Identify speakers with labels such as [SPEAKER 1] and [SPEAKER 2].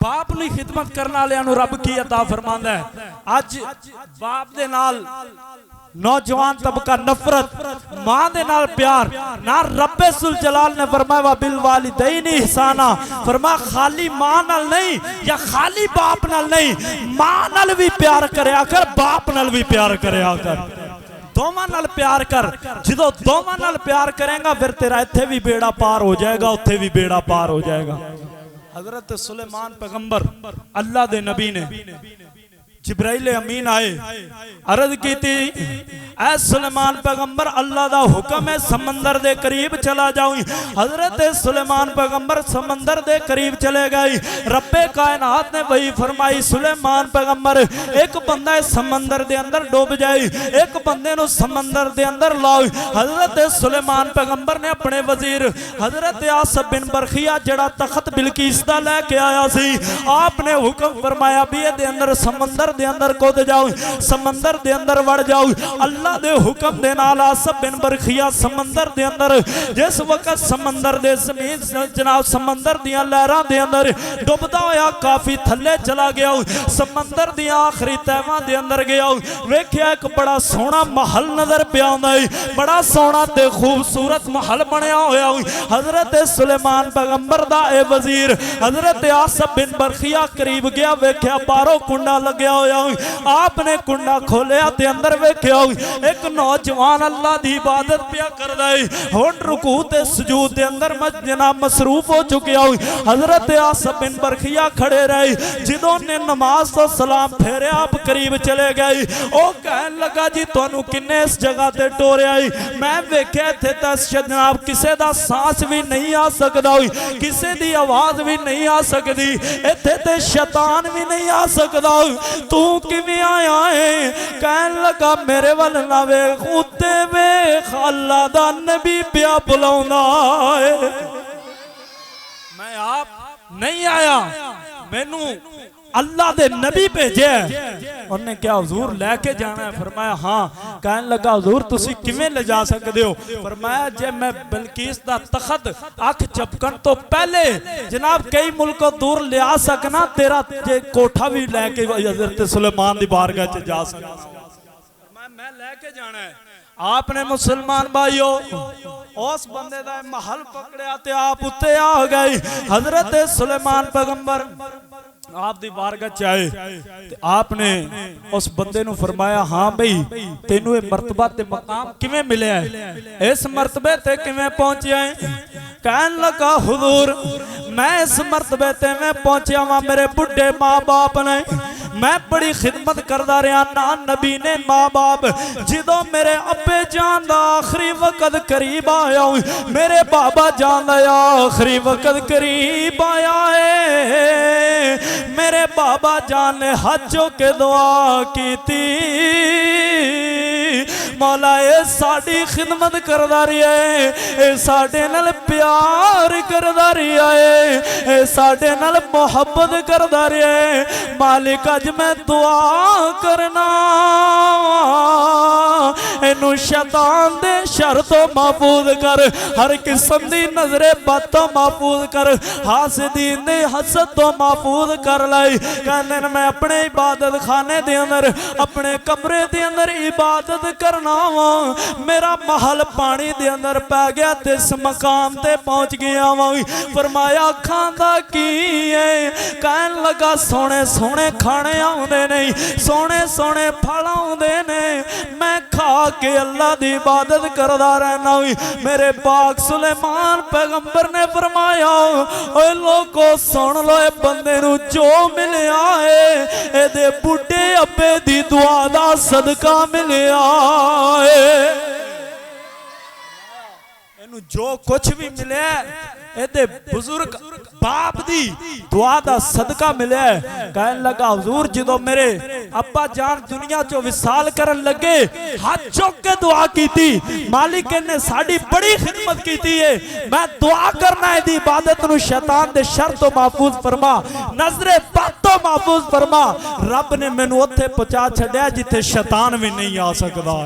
[SPEAKER 1] बाप की खिदमत करने वालियां नूं रब की अता फरमांदा है। अज बाप दे नाल नौजवान तबका नफरत, मां दे नाल प्यार ना। रब्बे सुल जलाल ने फरमाया बिल वालिदैनी ihसाना, फरमा खाली मां नाल नहीं या खाली बाप नाल नहीं, मां नाल भी प्यार करया कर, बाप नाल भी प्यार करया कर, दोवां नाल प्यार कर। जो दोवां नाल प्यार करेगा फिर तेरा इत्थे भी बेड़ा पार हो जाएगा, उत्थे भी बेड़ा पार हो जाएगा। हजरत सुलेमान पैगंबर अल्लाह दे नबी ने जिब्राइल अमीन आए, अर्ज की थी ऐ सुलेमान पैगंबर अल्लाह दा हुक्म है समंदर दे करीब चला जाऊं। हजरत सुलेमान पैगंबर समंदर दे करीब चले गए। रब्बे कायनात ने वही फरमाई सुलेमान पैगंबर एक बंदा है समंदर दे अंदर डूब जाए, एक बंदे नु समंदर दे अंदर लाओ। हजरत सुलेमान पैगंबर ने अपने वजीर हजरत आसफ बिन बरखिया जड़ा तखत बिलकीस दा लेके आया सी, आपने हुक्म फरमाया भी ये दे अंदर समंदर दे अंदर कूद जाओ, समंदर दे अंदर वड़ जाओ। अल्लाह दे हुक्म दे नाल आसफ बिन बरखिया समंदर दे अंदर जिस वक्त समंदर दे जमीन जनाब समंदर दियां लहरां दे अंदर डुबदा होया काफी थल्ले चला गया, समंदर दी आखिरी तहवां दे अंदर गया। वेख्या एक बड़ा सोहना महल नजर पिया आंदा है, बड़ा सोहना ते खूबसूरत महल बनया होया। हजरत सुलेमान पैगंबर दा ए वजीर हजरत आसफ बिन बरखिया करीब गया, वेख्या बाहरों कुंडा लग्या होया। आपने कुंडा खोलिया ते अंदर वेख्या एक नौजवान अल्लाह दी इबादत पिया करदा है, हुण रुकू ते सुजूद दे अंदर जनाब मसरूफ हो चुकिया। हजरत आसफ बिन बरखिया खड़े रहे, जिदों ने नमाज तो सलाम फेरे आप करीब चले गए। ओ कहन लगा जी तुहानू किन्ने इस जगह ते टोरिया है, मैं वेख्या इत्थे तां जनाब किसे दा सांस भी नहीं आ सकदा, किसे दी आवाज भी नहीं आ सकदी, इत्थे ते शैतान भी नहीं आ सकदा, तू किवें आया है? कहन लगा मेरे वल ना वेख, उत्ते वेख अल्लाह दा नबी पिया बुलाउंदा है, मैं आप नहीं आया, मैनू अल्लाह दे नबी भेजे। उन्हें क्या हुजूर लेके जाना है? फरमाया हाँ। कहन लगा हुजूर तुसी किवें ले जा सकदे हो? फरमाया जे मैं बिलकीस दा तखत अख झपकन तो पहले जनाब कई मुल्कों दूर ले आ सकना, तेरा जे कोठा भी लेके हजरत सुलेमान दी बारगाह च जा सकना, मैं लेके जाना है। आपने मुसलमान भाइयों उस बंदे दा महल पकड़िया ते आप उत्ते आ गए। हजरत सुलेमान पैगंबर आप दी बारगाह च आए ते आपने उस बंदे नू फरमाया हाँ भाई तेनू ये मर्तबा ते मकाम किवें मिलिया है, इस मर्तबे ते किवें पहुंचिया है? कहन लगा हुजूर मैं इस मर्तबे ते मैं पहुंचिया वा मेरे बुढ़े माँ बाप ने, मैं बड़ी खिदमत करदा रहा ना नबी ने माँ बाप। जिदों मेरे अब्बे जान दा आखिरी वक्त करीब आया, मेरे बाबा जान दा आखिरी वक्त करीब आया है, मेरे बाबा जान ने हाथों के दुआ की थी, मौला ए साडी खिदमत करदा रहा है, ए साडे नाल प्यार करदा रहा है, ए साडे नाल मोहब्बत करदा रहा है। मालिक अज मैं दुआ करना इनू शैतान दे शर तो महफूज कर, हर किस्म दी नजरे बद तो महफूज कर, हासदीन दे हसद तो महफूज कर लाई। कहंदे मैं अपने इबादत खाने दे अंदर अपने कमरे दे अंदर इबादत करना वा, मेरा महल पानी दे अंदर पै गया ते इस मकाम ते पहुंच गया वा। फरमाया खांदा की है? कहन लगा सोने सोने खाने आउंदे नहीं, सोने सोने फल आउंदे ने, मैं खा के अल्लाह दी इबादत करदा रहना। मेरे पाक सुलेमान पैगंबर ने फरमाया ओए लोगो सुन लो ए बंदे नू जो मिलिया है एदे बुढ़े अब्बे दी दुआ दा सदका मिलिया है, इनू जो कुछ भी मिले एदे बुजुर्ग बाप दी दुआ दा सदका मिले। कहन लगा हुजूर जो मेरे अब्बा जान दुनिया चो विसाल करन लगे हाथ चुक के दुआ की थी, मालिक ने साड़ी बड़ी खिदमत की थी है, मैं दुआ करना है दी इबादत नू शैतान दे शर तो महफूज फरमा, नजरे बद तो महफूज फरमा। रब ने मैनू उत्थे पहुंचा छड्या जिथे शैतान भी नहीं आ सकदा।